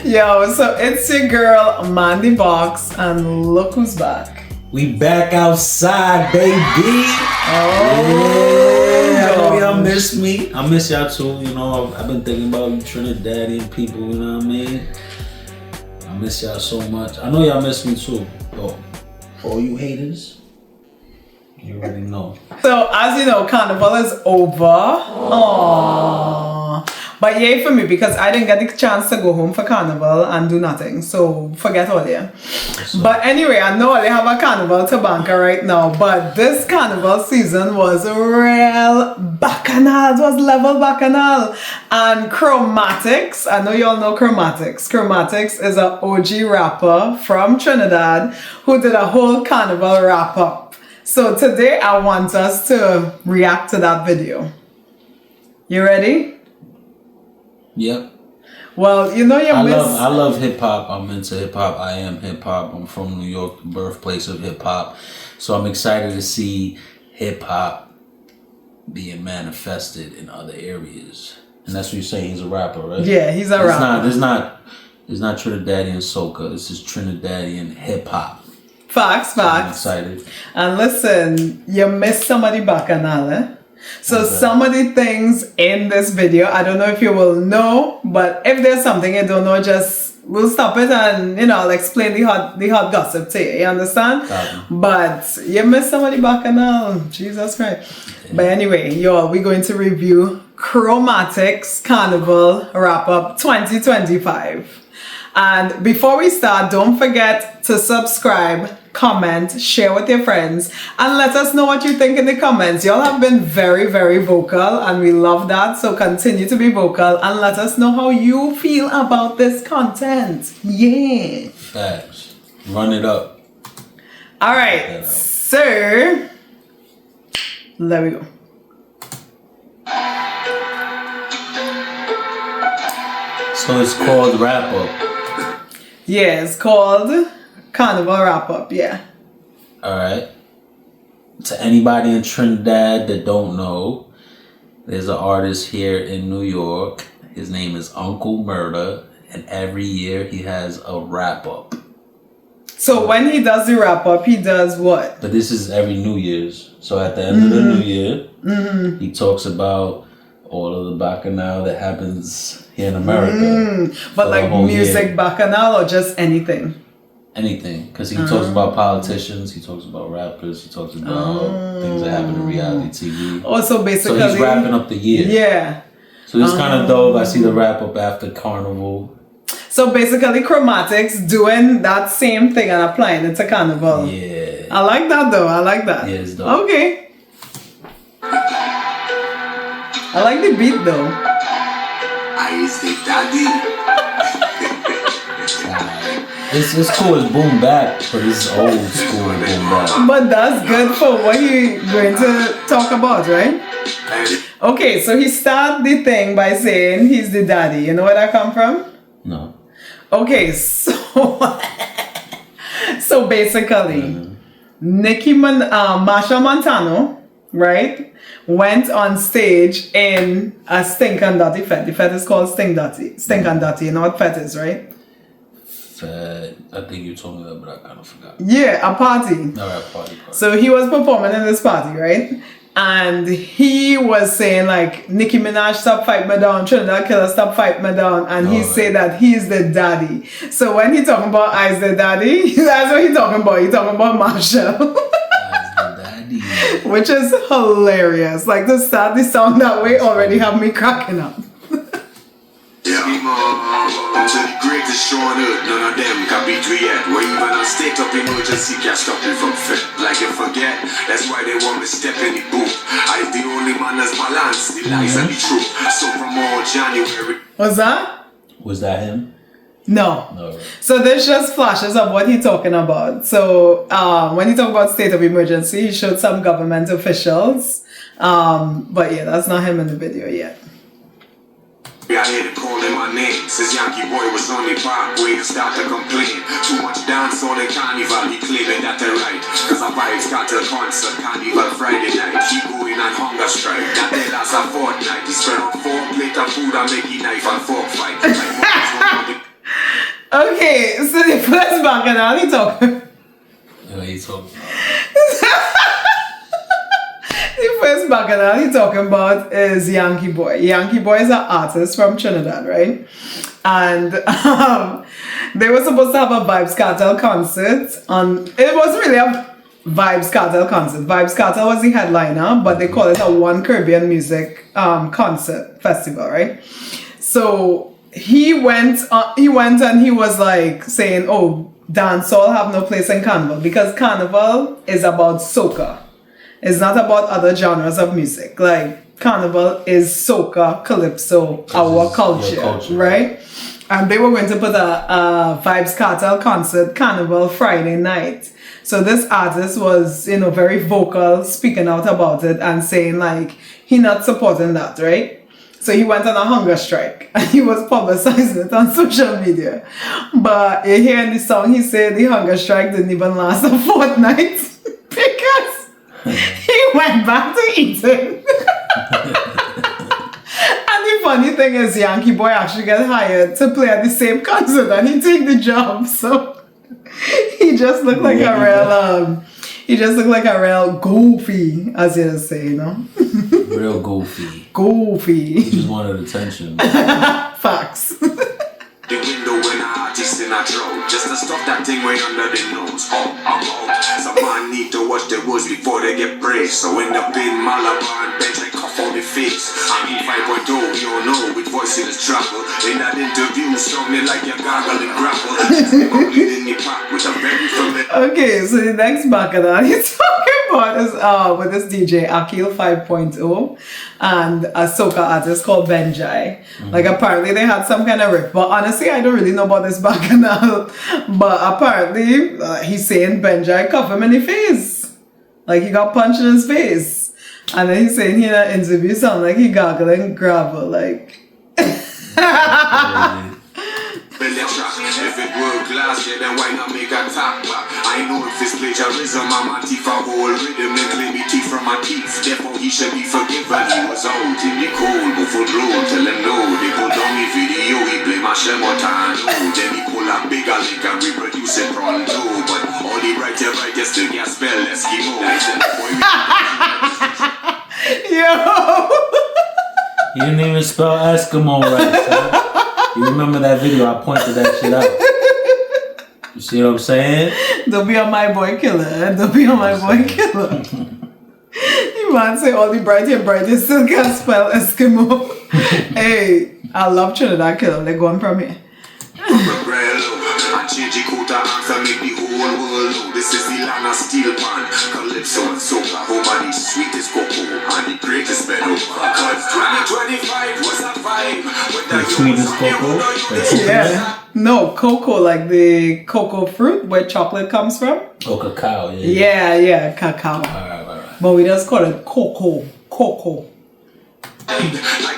Yo, so it's your girl, Mandy Box, and look who's back. We back outside, baby. Oh, yeah. I know y'all miss me. I miss y'all too. You know, I've been thinking about you Trinidadian people, you know what I mean? I miss y'all so much. I know y'all miss me too. But all you haters, you already know. So, as you know, Carnival is over. Aww. But yay for me, because I didn't get the chance to go home for Carnival and do nothing. So, forget all that. But anyway, I know I have a Carnival to banker right now. But this Carnival season was real bacchanal. It was level bacchanal. And Chromatics, I know you all know Chromatics. Chromatics is an OG rapper from Trinidad who did a whole Carnival Rap Up. So today I want us to react to that video. You ready? Yep. Well, you know I love hip hop. I'm into hip hop. I am hip hop. I'm from New York, the birthplace of hip hop. So I'm excited to see hip hop being manifested in other areas. And that's what you're saying. He's a rapper, right? Yeah, he's a rapper. It's not Trinidadian soca. This is Trinidadian hip hop. Facts. I'm excited. And listen, you missed some of the bacchanal, eh? So some of the things in this video, I don't know if you will know, but if there's something you don't know, we'll stop it and, I'll explain the hot gossip to you. You understand? But you missed some of the bacchanal. Jesus Christ. Yeah. But anyway, y'all, we're going to review Chromatics-Carnival Rap Up 2025. And before we start, don't forget to subscribe, comment, share with your friends, and let us know what you think in the comments. Y'all have been very, very vocal, and we love that. So continue to be vocal and let us know how you feel about this content. Yeah. Facts. Run it up. All right. So, there we go. So it's called Rap Up. Yeah, it's called Carnival Rap Up, yeah. Alright. To anybody in Trinidad that don't know, there's an artist here in New York. His name is Uncle Murder, and every year he has a Rap Up. So when he does the Rap Up, he does what? But this is every New Year's. So at the end of the New Year, he talks about all of the bacchanal that happens here in America. But like music bacchanal or just anything? Anything. Because he talks about politicians, he talks about rappers, he talks about things that happen in reality TV. Oh, so basically... So he's wrapping up the year. Yeah. So it's kind of dope. I see the Rap Up after Carnival. So basically Chromatics doing that same thing and applying it to Carnival. Yeah. I like that though. I like that. Yeah, it's dope. Okay. I like the beat though. I is the daddy. It's cool. It's boom bap, but it's old school boom bap. But that's good for what he's going to talk about, right? Okay, so he started the thing by saying he's the daddy. You know where that come from? No. Okay, so basically, Marsha Montano, right, went on stage in a Stink and Dirty fete. The fete is called Stink and Dirty. You know what fete is, right? Fete. I think you told me that, but I kind of forgot. Yeah, a party. Alright, party. So he was performing in this party, right? And he was saying like, Nicki Minaj, stop fight me down, Trinidad Killer, stop fight me down. And he said that he's the daddy. So when he talking about I's the daddy, that's what he talking about. He talking about Marshall. I's the daddy. Which is hilarious. Like to start the song that way already have me cracking up. I'm to the greatest show on earth, none of them can beat we yet. Where even a state of emergency can't stop me from fit. Like you forget, that's why they want me step in the booth. I'm the only man that's balanced, the lies and the truth. So from all January. Was that? Was that him? No. No. So there's just flashes of what he's talking about. So when he talk about state of emergency, he showed some government officials. But yeah, that's not him in the video yet. I hear them calling my name. Since Yankee Boy was on the parkway to start to complain. Too much dance on the Canival, he claiming that they're right. Cause our vibes got a concert, Canival Friday night. He going on hunger strike, that day last a fortnight. He spread out 4 plates of food and make a knife and fork fight. Okay, so the first bacchanal he talking. What are you talking about? The first bacchanal he talking about is Yankee Boy. Yankee Boy is an artist from Trinidad, right? And they were supposed to have a Vibes Cartel concert. It wasn't really a Vibes Cartel concert. Vibes Cartel was the headliner, but they call it a One Caribbean Music concert festival, right? So he went and he was like saying, "Oh, dancehall have no place in Carnival because Carnival is about soca. It's not about other genres of music. Like Carnival is soca, calypso, our culture, right?" And they were going to put a Vibes Cartel concert Carnival Friday night. So this artist was, very vocal, speaking out about it and saying like he not supporting that, right? So he went on a hunger strike and he was publicizing it on social media. But you hear in the song, he said the hunger strike didn't even last a fortnight because he went back to eating. And the funny thing is Yankee Boy actually got hired to play at the same concert and he take the job. So he just looked like a real goofy, as you say, Real goofy. Goofy. He just wanted attention. Facts. The window when an artist in a drought, just to stop that thing way under the nose. Some man need to watch the words before they get praised. So end up in Malabar and bench and cough on the face. I'm in 5.0, we all know which voice in his travel. In that interview, strong me like you're gargling gravel. Just complete in the pack with a very familiar. Okay, so the next bacchanal he's talking about is with this DJ Akil 5.0 and a soca artist called Benjai. Like apparently they had some kind of riff, but honestly I don't really know about this bacchanal. But apparently he's saying Benjai cuff him in the face, like he got punched in his face, and then he's saying he in an interview sound like he gargling gravel, like. If it were glass, yeah, then why not make a tap back? I know if it's plagiarism, I'm a thief of whole rhythm and claim me teeth from my teeth. Therefore, he should be forgiven. He was out in the cold, but for road, tell him no. They pulled down the video, he blame my Shemotano. Then he pull a bigger link and reproduce it pronto. But all the right, still can't spell Eskimo. Yo! He didn't even spell Eskimo right, son. You remember that video? I pointed that shit out. You see what I'm saying? Don't be on my boy killer. Don't be on my boy killer. You man say all the bright still can't spell Eskimo. Hey, I love Trinidad killer. They go on from here. Change the quota answer, make the whole world know. This is the land of steel pan, calypso and soca. Home of the sweetest cocoa and the greatest meadow. Cause 2025 was a vibe. The sweetest cocoa? Yeah. No, cocoa, like the cocoa fruit where chocolate comes from. Oh, cacao, yeah. Yeah, cacao. Alright. But we just call it cocoa. Like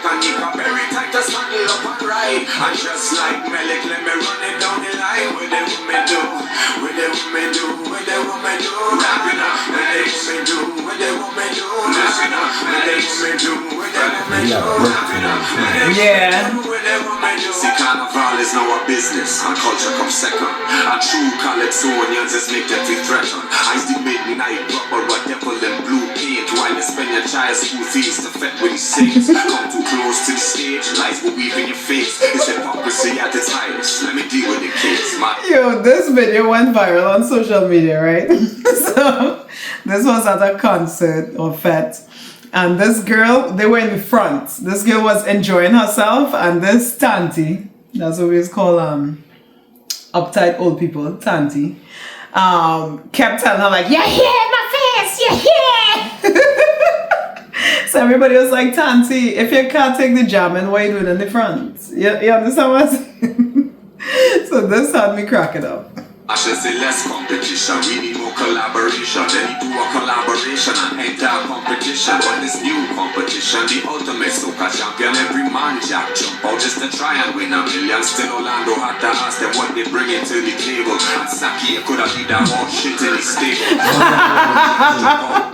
a nigga very tight to saddle up and ride. And just like Melik, let me run it down the line. What the women do, what the women do, what the women do. Rapping up, what the women do, what the women do. Rapping up, what the women do, what the women do. Rapping up, Yeah. what the women do. See, Carnival is now a business, and culture comes second. And true calypsonians is make them feel threatened. Ice the midnight rubber, a devil in blue paint. While you spend your child's school fees to fet with his saints. Come too close to the stage, lights will weave in your face. It's hypocrisy at its highest. Let me deal with the kids, Yo, this video went viral on social media, right? So, this was at a concert or fete. And this girl, they were in the front. This girl was enjoying herself, and this tanty, that's what we call uptight old people, tanty, kept telling her like, "You're here in my face, you're here." So everybody was like, "Tanty, if you can't take the jamming, what are you doing in the front?" You understand what I'm saying? So this had me cracking up. I should say less competition, we need more collaboration. Then you do a collaboration and enter a competition. But this new competition, the ultimate soca champion, every man one jack jump out just to try and win a million. Still Orlando had to ask them what they bring into the table. And Saki could have been that hot shit in his stable.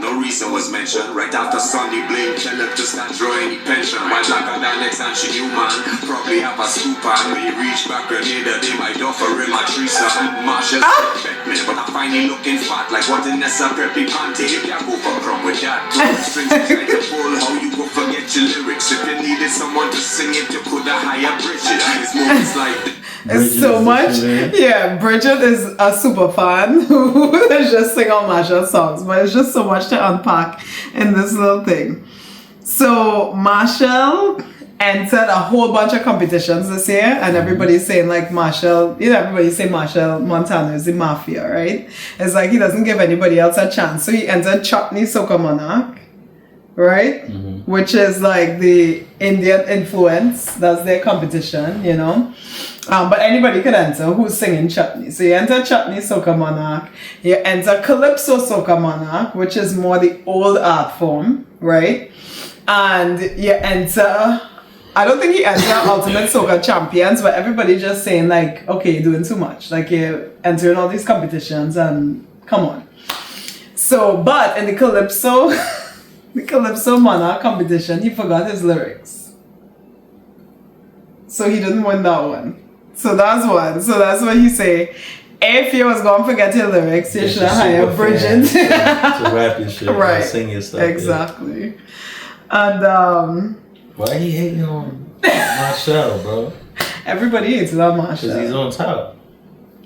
No reason was mentioned. Right after Sunday Blame tell him to start drawing the pension. While blacker than next and she knew man probably have a scoop on. When he reached back Grenada, they might offer him a threesome. Marshall bet me, but I find him looking fat like what in Nessa Preppy panty. You can't go for crumb with that. Strings you try to pull, how you go forget your lyrics. If you needed someone to sing it, you could have hired Bridget. His movies like it's so much. Yeah, Bridget is a super fan who just sing all Marshall songs, but it's just so much to unpack in this little thing. So Marshall entered a whole bunch of competitions this year, and everybody's saying like Marshall, you know, everybody say Marshall Montano is the mafia, right? It's like he doesn't give anybody else a chance. So he entered Chutney Soca Monarch, right? Which is like the Indian influence. That's their competition, you know. But anybody can enter who's singing Chutney. So you enter Chutney Soca Monarch. You enter Calypso Soca Monarch, which is more the old art form, right? And you enter, I don't think he entered Ultimate Soca Champions, but everybody just saying like, okay, you're doing too much. Like you're entering all these competitions and come on. So, but in the Calypso, the Calypso Monarch competition, he forgot his lyrics. So he didn't win that one. So that's one. So that's what he say. If you was going to forget your lyrics, you should hire Bridget. To rap your shit, right. Sing your stuff. Exactly. Yeah. And why he hating on Marshall, bro? Everybody hates on Marshall. Because he's on top.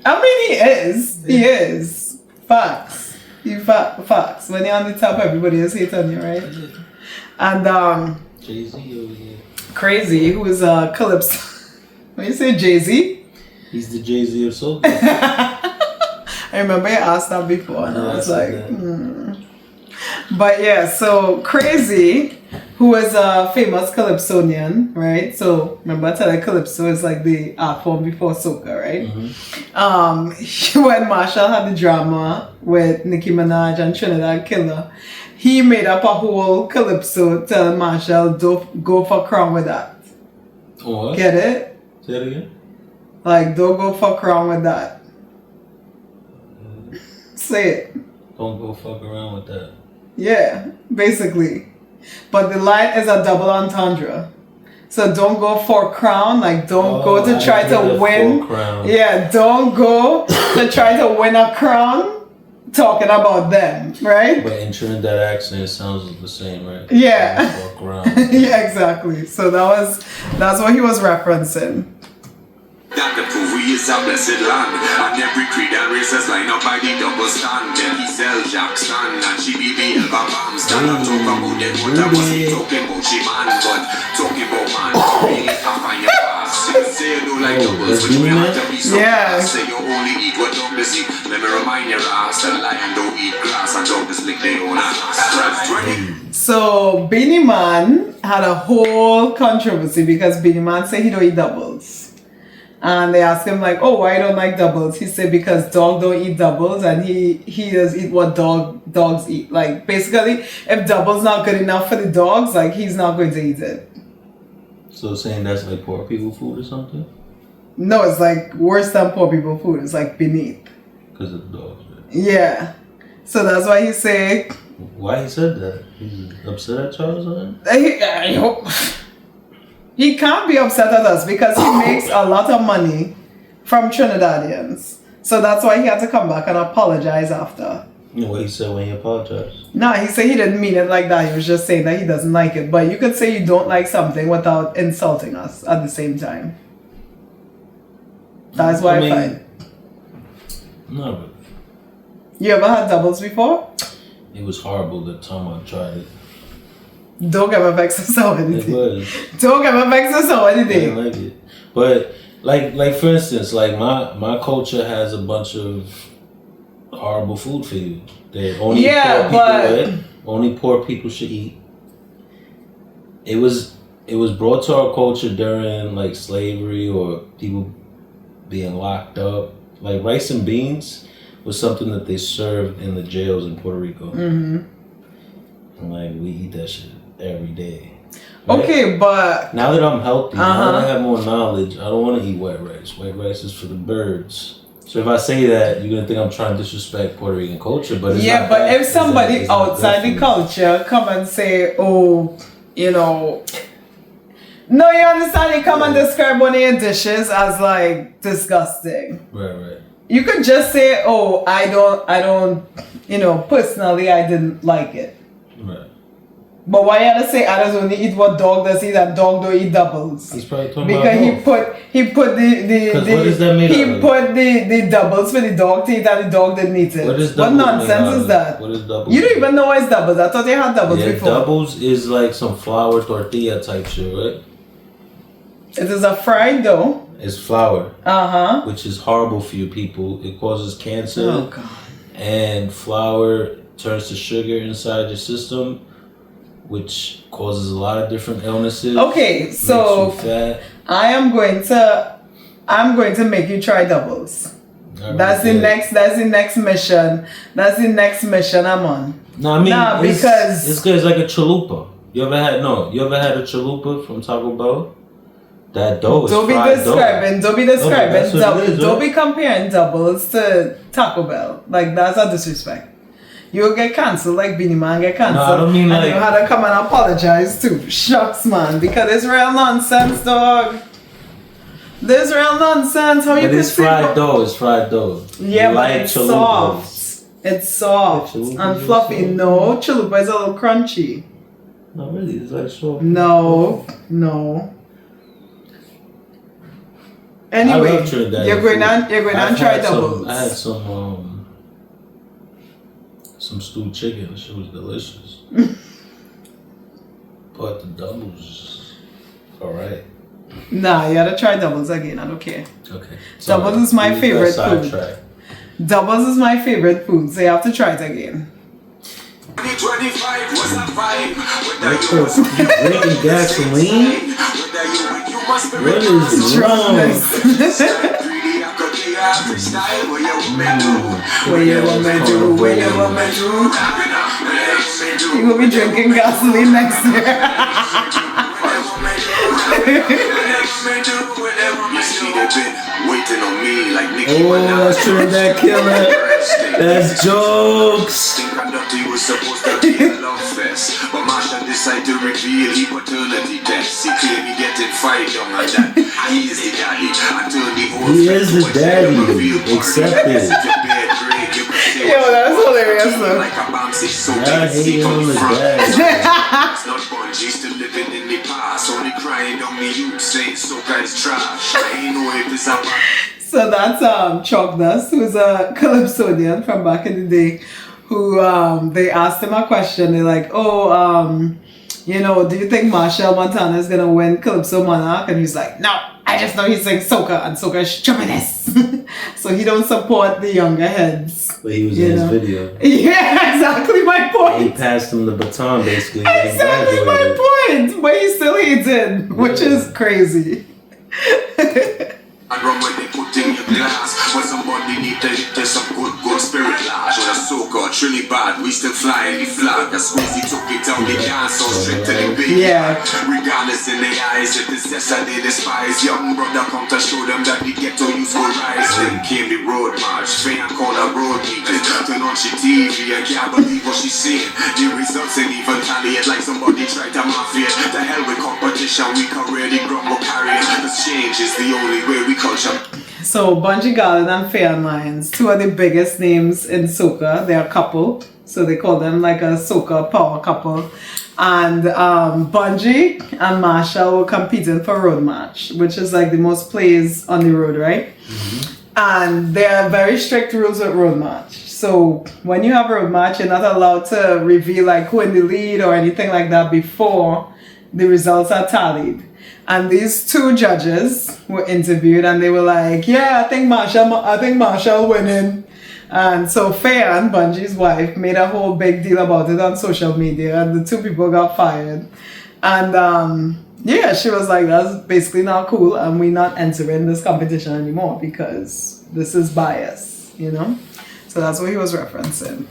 I mean, he is. He is. Facts. Facts. When you're on the top, everybody is hating on you, right? And Jay-Z over here. Crazy, who is Calypso. When you say Jay-Z? He's the Jay-Z of soul. I remember you asked that before, and I was like, But yeah, so Crazy, who is a famous Calypsonian, right? So remember I tell you, Calypso is like the art form before soca, right? When Marshall had the drama with Nicki Minaj and Trinidad Killer, he made up a whole Calypso telling Marshall, don't go for crown with that. What? Get it? Say it again? Like, don't go fuck around with that. Say it. Don't go fuck around with that. Yeah, basically. But the line is a double entendre. So don't go for crown, like don't go to try to win. Yeah, don't go to try to win a crown talking about them, right? But in Trinidad accent, it sounds the same, right? Yeah. Fuck around. Yeah, exactly. So that's what he was referencing. That the proof we is a blessed land. And every creed and races line up by the double stand. Then he sell Jackson and she be the Elba Bam. Stand and talk about them. What I wasn't talking about she man, but talking about man. Really, I find your pass. You say you don't like doubles, but you have to be so fast. Say you only eat what dogs eat. Let me remind your ass, the lion don't eat grass and dogs lick their own ass. So Beanie Man had a whole controversy because Beanie Man said he don't eat doubles. And they asked him like, oh, why you don't like doubles? He said because dog don't eat doubles and he does eat what dogs eat. Like basically, if doubles not good enough for the dogs, like he's not going to eat it. So saying that's like poor people food or something? No, it's like worse than poor people food. It's like beneath. Because of the dogs, right? Yeah. So that's why he said. Why he said that? He's upset at Charles on I hope. He can't be upset at us because he makes a lot of money from Trinidadians. So that's why he had to come back and apologize after. You know what he said when he apologized? No, he said he didn't mean it like that. He was just saying that he doesn't like it. But you could say you don't like something without insulting us at the same time. That's why I find. No, but you ever had doubles before? it was horrible the time I tried it. Don't get me vexed with somebody. It was. Don't get me vexed with somebody. I didn't like it. But like for instance, like my culture has a bunch of horrible food for you. That only poor people should eat. It was brought to our culture during like slavery or people being locked up. Like rice and beans was something that they served in the jails in Puerto Rico. And like we eat that shit every day. Right? Okay, but now that I'm healthy, now that I have more knowledge, I don't want to eat white rice. White rice is for the birds. So if I say that, you're gonna think I'm trying to disrespect Puerto Rican culture, but it's yeah, not but that. if somebody It's not outside the that culture come and say, oh, you know, no, you understand? They come and describe one of your dishes as like disgusting. Right. You could just say, oh, I don't, you know, personally, I didn't like it. Right. But why you gotta say I just only eat what dog does eat and dog don't eat doubles? He's probably talking because about he put the what is that made he out of? put the doubles for the dog to eat and the dog didn't eat it. What nonsense is that? What is doubles? You don't even know what is doubles. I thought you had doubles before. Doubles is like some flour tortilla type shit, right? It is a fried dough. It's flour, which is horrible for you people. It causes cancer. Oh God. And flour turns to sugar inside your system, which causes a lot of different illnesses. Okay, so makes you fat. I'm going to make you try doubles. That's the next mission. That's the next mission I'm on. No, I mean because it's good. It's like a chalupa. You ever had a chalupa from Taco Bell? That dough is fried dough. Don't be describing. Don't right? be comparing doubles to Taco Bell. Like that's a disrespect. You'll get cancelled like Beanie Man get cancelled. No, I don't mean and like... you had to come and apologize too. Shucks, man. Because it's real nonsense, dog. There's real nonsense. How you But it's fried dough. It's fried dough. Yeah, but it's soft. It's soft and fluffy. No, chalupa is a little crunchy. No, really, it's like soft. No. Anyway, you're going to try doubles. I had some stewed chicken. Shit was delicious. But the doubles, alright. Nah, you gotta try doubles again. I don't care. Okay. Doubles is my favorite food. Doubles is my favorite food, so you have to try it again. 2025 was a vibe. You drinking gasoline? What is wrong? What you want me do? You will be drinking gasoline next year. Oh, that's Trinidad Killer. That's jokes. But Marshall decided to reveal his paternity test. He claimed he getting fired young and that he is the daddy. He is the daddy. Accept it. Yo, that's hilarious though. Like a bouncy so I hate him the dad. It's not Bungie, still living in the past. Only crying on me, you saying soca is trash. I ain't know if it's a So that's Chognas, who's a Calypsonian from back in the day, who they asked him a question. They're like, you know, do you think Marshall Montana is gonna win Calypso Monarch? And he's like, no, I just know he's saying soca and soca is stupidness. So he don't support the younger heads. But he was in his video. Yeah, exactly my point. He passed him the baton basically. Exactly my point. But he still hates it, which is crazy. And run when they put in your glass. When somebody need to hit some good spirit lash. With a soca, Trinidad, we still flying the flag. That's Squeezy took it down the dance, so straight to the beat. Yeah. Regardless in the eyes, if it's yes and they despise. Young brother come to show them that the ghetto use will rise. Then came the road march, fan called a road meeting. Turn on she TV, I can't believe what she's seeing. The results ain't even tallied like somebody tried to mafia. The hell with competition, we can really grumble carrying. Cause change is the only way we culture. So Bungie Garlin and Fair Lines, two of the biggest names in soca. They're a couple, so they call them like a soca power couple. And Bungie and Marshall were competing for Road March, which is like the most plays on the road, right? Mm-hmm. And there are very strict rules with Road March. So when you have Road March, you're not allowed to reveal like who in the lead or anything like that before the results are tallied. And these two judges were interviewed and they were like, yeah, I think Marshall winning. And so Faye and Bungie's wife made a whole big deal about it on social media and the two people got fired. And yeah, she was like, that's basically not cool and we're not entering this competition anymore because this is bias, you know? So that's what he was referencing.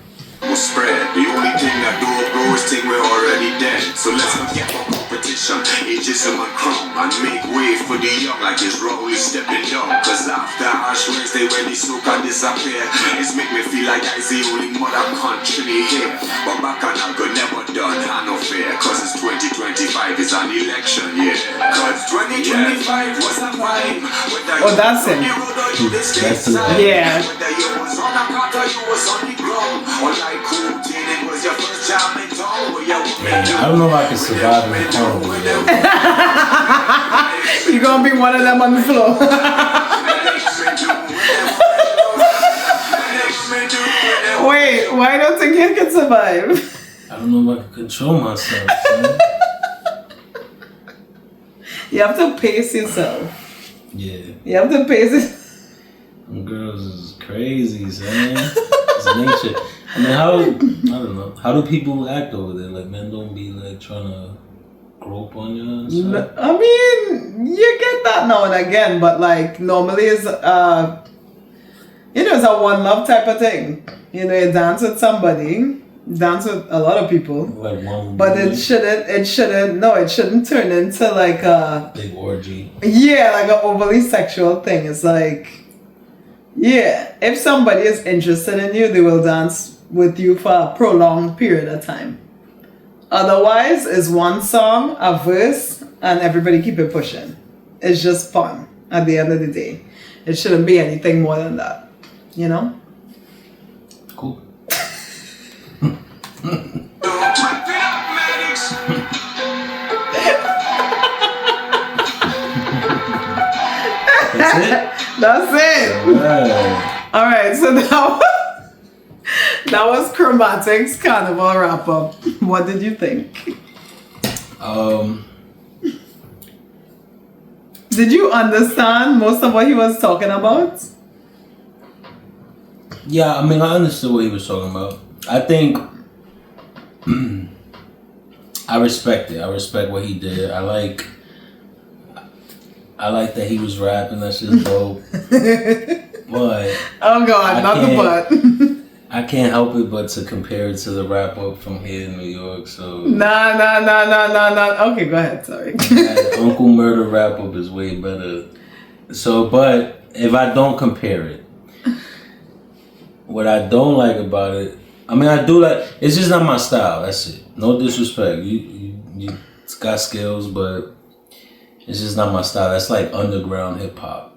Spread. The only thing that don't grow is thing we're already dead. So let's forget about competition. tradition, ageism and crumb, and make way for the young like it's Rowley stepping down. Cause after Ash Wednesday when the soca disappear, it's make me feel like I's the only mother country here. But bacchanal could never done, I no fear. Cause it's 2025, it's an election year. Cause 2025 was a vibe. Oh, that's it. Yeah. Whether you was on a cot or you was on the ground, or like cool it was your first time in town. Man, I don't know if I can survive in the carnival. You're gonna be one of them on the floor. Wait, why don't you think you can survive? I don't know if I can control myself. Man. You have to pace yourself. Yeah. You have to pace it. Them girls is crazy, man. It's nature. I mean, I don't know. How do people act over there? Like, men don't be like trying to grope on you and stuff? I mean, you get that now and again, but like normally it's it's a one love type of thing. You know, you dance with somebody, dance with a lot of people. Like one but it shouldn't turn into like a big orgy. Yeah, like an overly sexual thing. It's like, yeah, if somebody is interested in you, they will dance with you for a prolonged period of time. Otherwise, it's one song, a verse, and everybody keep it pushing. It's just fun at the end of the day. It shouldn't be anything more than that, you know? Cool. That's it? That's it. All right, so that was Chromatics-Carnival Rap Up. What did you think? Did you understand most of what he was talking about? Yeah, I mean, I understood what he was talking about. I think I respect it. I respect what he did. I like that he was rapping. That's just dope. But oh God, not the butt. I can't help it but to compare it to the Rap Up from here in New York. So nah. Okay, go ahead. Sorry. Uncle Murder Rap Up is way better. So, but if I don't compare it, what I don't like about it, I mean, I do like. It's just not my style. That's it. No disrespect. You got skills, but it's just not my style. That's like underground hip hop.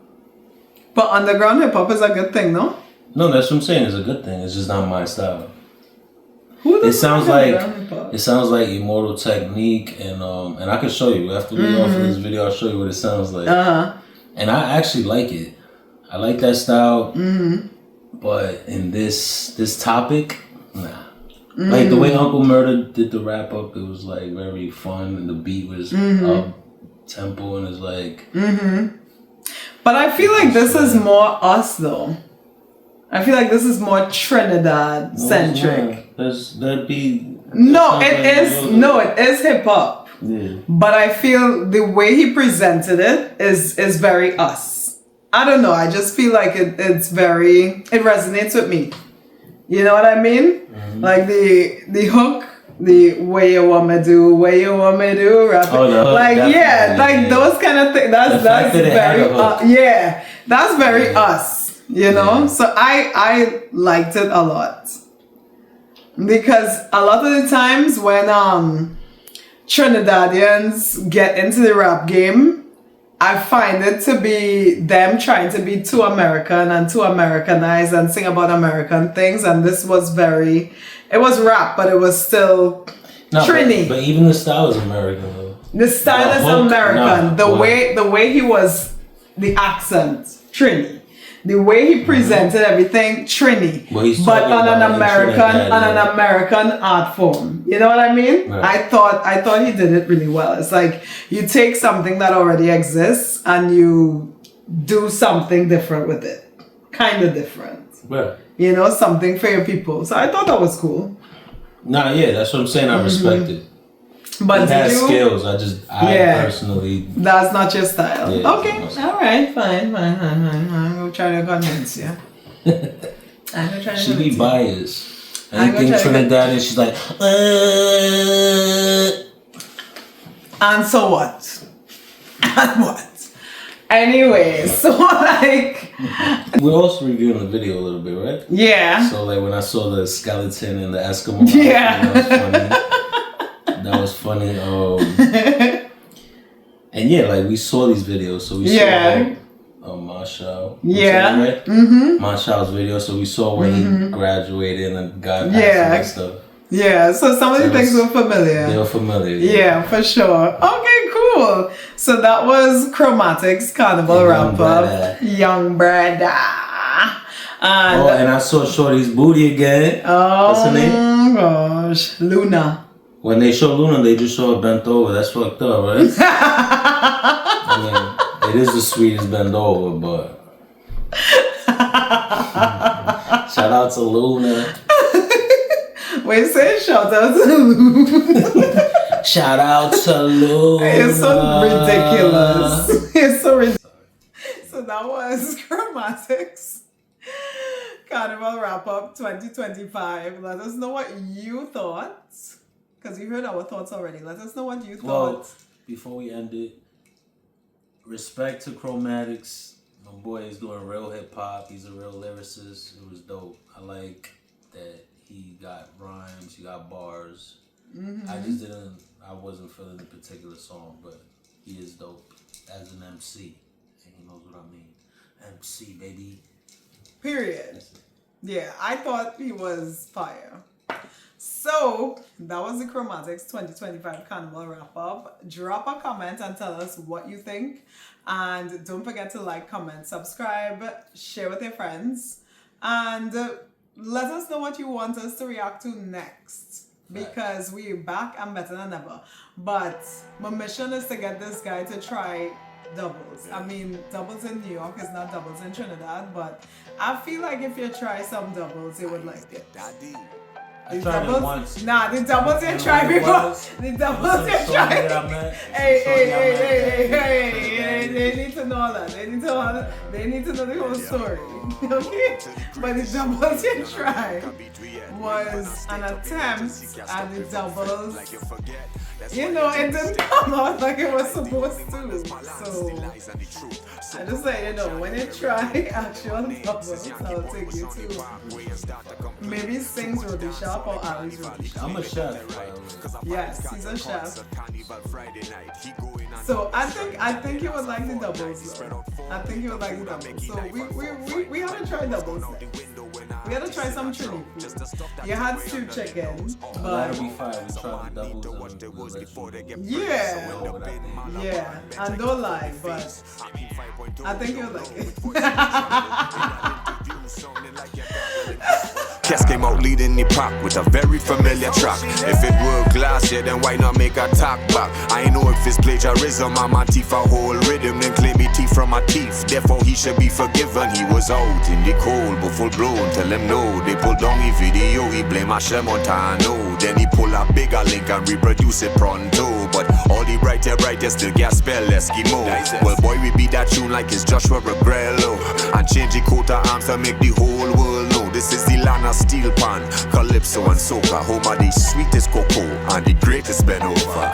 But underground hip hop is a good thing, no? No, that's what I'm saying. It's a good thing. It's just not my style. It sounds like Immortal Technique, and I can show you after we off of this video. I'll show you what it sounds like. And I actually like it. I like that style. But in this topic, nah. Like the way Uncle Murder did the Rap Up, it was like very fun, and the beat was up tempo, and it's like. But I feel like this is more us though. I feel like this is more Trinidad centric. It is hip hop. Yeah. But I feel the way he presented it is very us. I don't know. I just feel like it resonates with me. You know what I mean? Like the hook, the way you want me do, rap it. Like those kind of things. That's very that's very us. You know, so I liked it a lot because a lot of the times when Trinidadians get into the rap game, I find it to be them trying to be too American and too Americanized and sing about American things. And this was it was rap, but it was still Trini. But even the style is American though. The style is American. The way he was, the accent, Trini. The way he presented everything, Trini, but on an American art form. You know what I mean? Right. I thought he did it really well. It's like you take something that already exists and you do something different with it, kind of different. Right. You know, something for your people. So I thought that was cool. Nah, yeah, that's what I'm saying. I respect it. But he has skills. I personally. That's not your style. Yeah, okay. All right. Fine. I'm gonna try to convince you. She be biased. Anything Trinidadian, she's like. And so what? And what? Anyway, so like... We're also reviewing the video a little bit, right? Yeah. So like when I saw the skeleton and the Eskimo, Yeah. That was funny. And yeah, like we saw these videos, so we saw Marshall. Yeah. Right? Marshall's video, so we saw when he graduated and got and stuff. Yeah, so some of the things were familiar. They were familiar. Yeah, for sure. Okay, cool. So that was Chromatics-Carnival Rap Up. Young brother. And I saw Shorty's booty again. What's her name? Oh gosh, Luna. When they show Luna, they just show her bent over. That's fucked up, right? I mean, it is the sweetest bent over, but shout out to Luna. Wait, say shout out to Luna. Shout out to Luna. It's so ridiculous. It's so ridiculous. So that was Chromatics Carnival Wrap Up 2025. Let us know what you thought. Because you heard our thoughts already. Let us know what you thought. Well, before we end it, respect to Chromatics. My boy is doing real hip hop. He's a real lyricist. It was dope. I like that he got rhymes, he got bars. I wasn't feeling the particular song, but he is dope as an MC. And he knows what I mean. MC, baby. Period. Yeah, I thought he was fire. So, that was the Chromatics 2025 Carnival Wrap Up. Drop a comment and tell us what you think. And don't forget to like, comment, subscribe, share with your friends. And let us know what you want us to react to next. Because we're back and better than ever. But my mission is to get this guy to try doubles. I mean, doubles in New York is not doubles in Trinidad. But I feel like if you try some doubles, you would like it. I tried it once. Nah, the doubles you try before. The doubles you try. Hey, they need to know all that. They need to know the whole story. Okay? But the doubles you try was an attempt at the doubles. You know, it didn't come out like it was supposed to. So, I just let you know, when you try actual doubles, I'll take you to maybe Sing's Roti Shop or Ali's Roti Shop. I'm a chef. Yes, he's a chef. So I think you would like the doubles though. I think you would like the doubles. So we have to try doubles next. We had to try some Trini food. You had stewed chicken, but that'll be fine. We try the doubles and yeah, and don't lie, but I think you'll like it. Kes came out leading the pack with a very familiar track. If it were glass, yeah, then why not make a talk back? I know if it's plagiarism, I'm a thief a whole rhythm, then claim me teeth from my teeth. Therefore he should be forgiven. He was out in the cold, but full blown. Tell him no, they pulled down the video. He blame Hashem Montano. Then he pull a bigger link and reproduce it pronto. But all the brighter still get spell Eskimo. Well boy, we beat that tune like it's Joshua Regrello. And change the coat of arms to make the whole world know. This is the land of steel pan, calypso and soca. Home of the sweetest cocoa and the greatest Ben over.